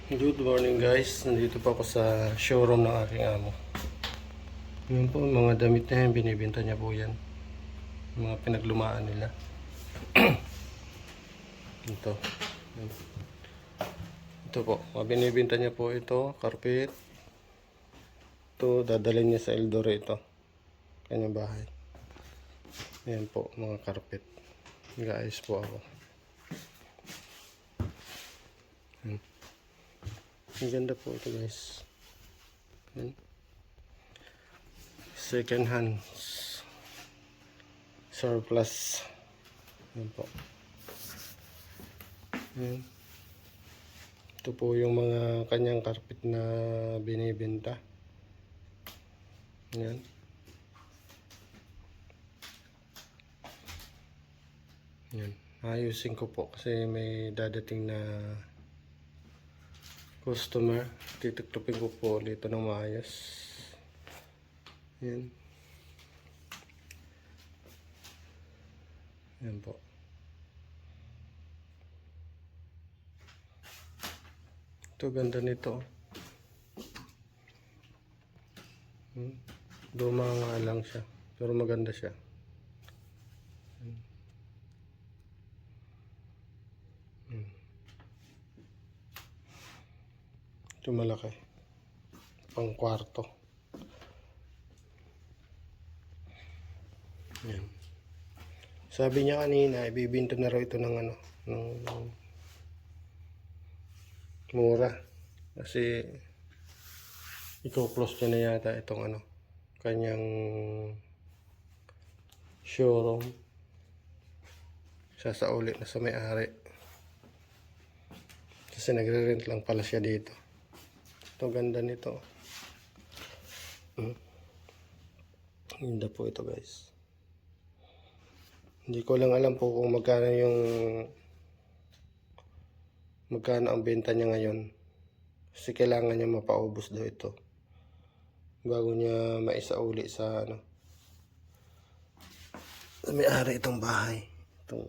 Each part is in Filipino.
Good morning guys, nandito pa ako sa showroom ng aking amo. Yun po, mga damit na yan, binibenta niya po yan. Mga pinaglumaan nila. Ito. Yan. Ito po, mga binibenta niya po ito, carpet. Ito, dadalhin niya sa Eldore ito. Kanyang bahay. Ayan po, mga carpet. Nag-aayos po ako. Yan. Ang ganda po ito guys. Yan. Second hand surplus. Yan po. Yan. Ito po yung mga kanyang carpet na binibenta. Yan. Yan. Ayusin ko po kasi may dadating na customer. Tituklupin ko po ulit ito ng maayos. Yan. Yan po. Ito ganda nito. Luma nga lang siya. Pero maganda siya. Ito malaki. Pang kwarto. Yan. Sabi niya kanina, ibibinta na raw ito ng ano, ng mura. Kasi i-close niya na yata itong ano, kanyang showroom. Sasauli na sa may-ari. Kasi nagre-rent lang pala siya dito. Ito ganda nito. Ganda po ito guys. Hindi ko lang alam po kung magkano ang benta niya ngayon. Kasi kailangan niya mapaubos daw ito bago niya maisauli sa ano, may-ari itong bahay. Itong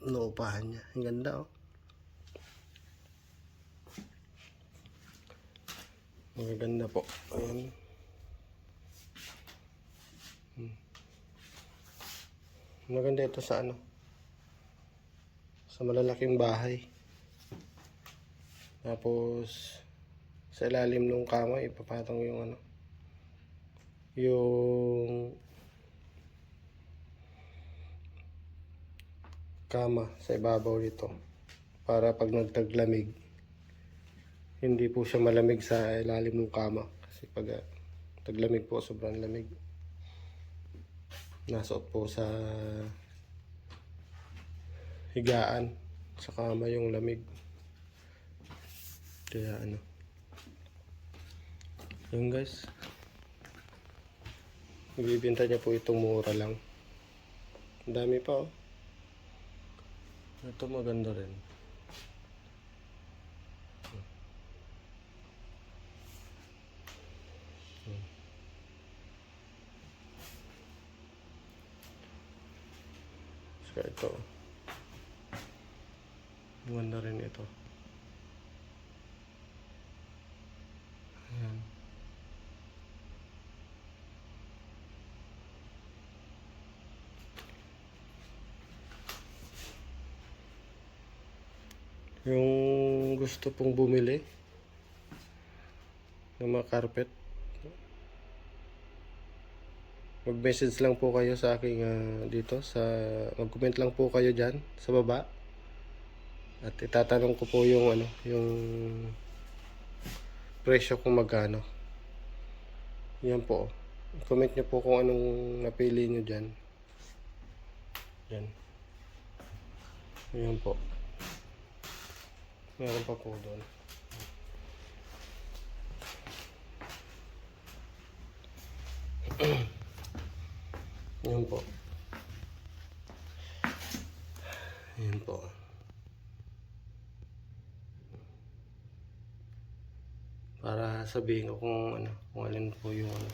inuupahan niya. Ang ganda oh. Maganda po. Ayan. Maganda ito sa ano, sa malalaking bahay. Tapos sa ilalim ng kama ipapatong yung ano, yung kama sa ibabaw dito para pag nagtaglamig hindi po siya malamig sa ilalim ng kama. Kasi pag taglamig po, sobrang lamig. Nasuot po sa higaan sa kama yung lamig. Kaya ano, yun guys, ibibenta niya po itong mura lang. Ang dami pa oh. Ito maganda rin. Saka ito, maganda rin ito. Ayan. Yung gusto pong bumili ng mga carpet, mag-message lang po kayo sa aking dito sa, mag-comment lang po kayo dyan sa baba at itatanong ko po yung ano, yung presyo kung magkano. Yan po, comment nyo po kung anong napili nyo dyan. Yan. Yan po, meron pa po doon. Yan po. Yan po. Para sabihin ko kung ano, kung alin po yung ano,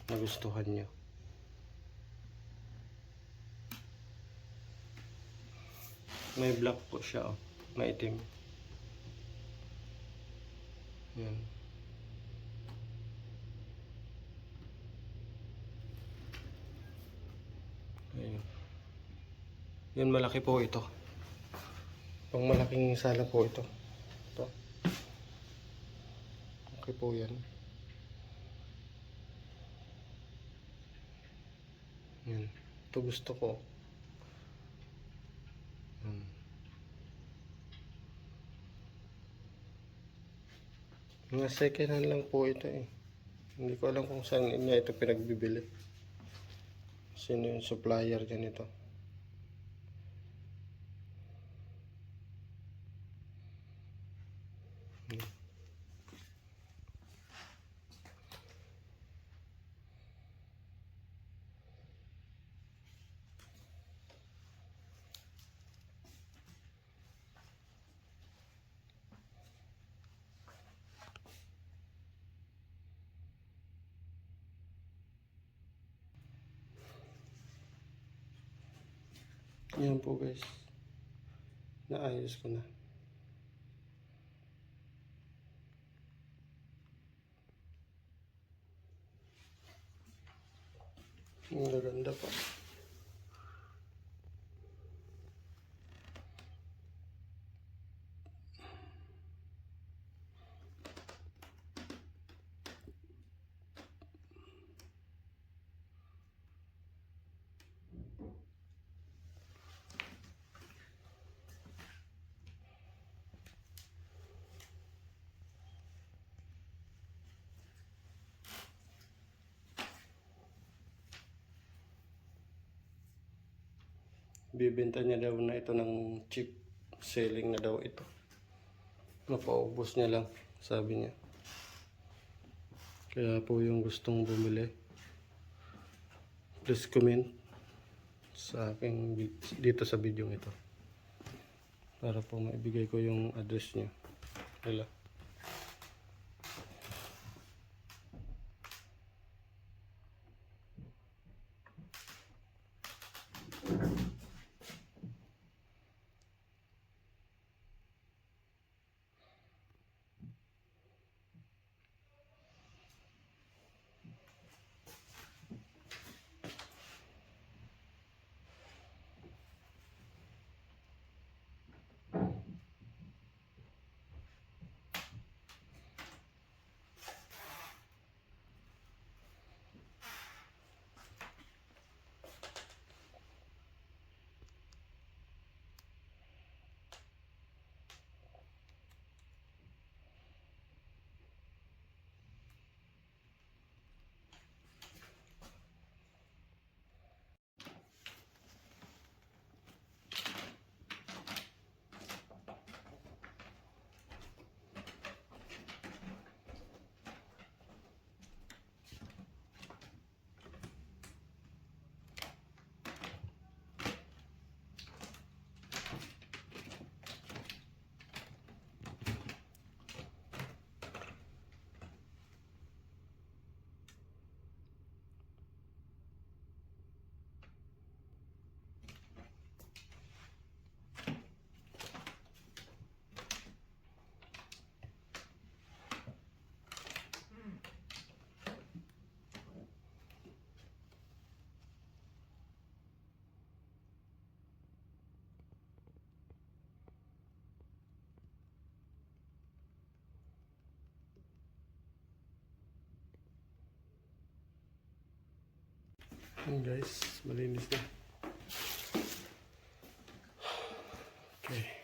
nagustuhan nyo. May black po siya oh, maitim. Yan. Ayun. Yun, malaki po ito. Pang malaking sala po ito. Ito. Okay po yan. Yan. Ito gusto ko. Yan. Mga second hand lang po ito eh. Hindi ko alam kung saan niya ito pinagbibili. Sino yung supplier niya nito. Yan po guys. Naayos ko na. Ang ganda pa. Bibenta niya daw na ito ng cheap selling na daw ito. Mapaubos niya lang, sabi niya. Kaya po yung gustong bumili, please comment sa aking dito sa video ito para po maibigay ko yung address niya nila. Yan guys, malinis na. Okay.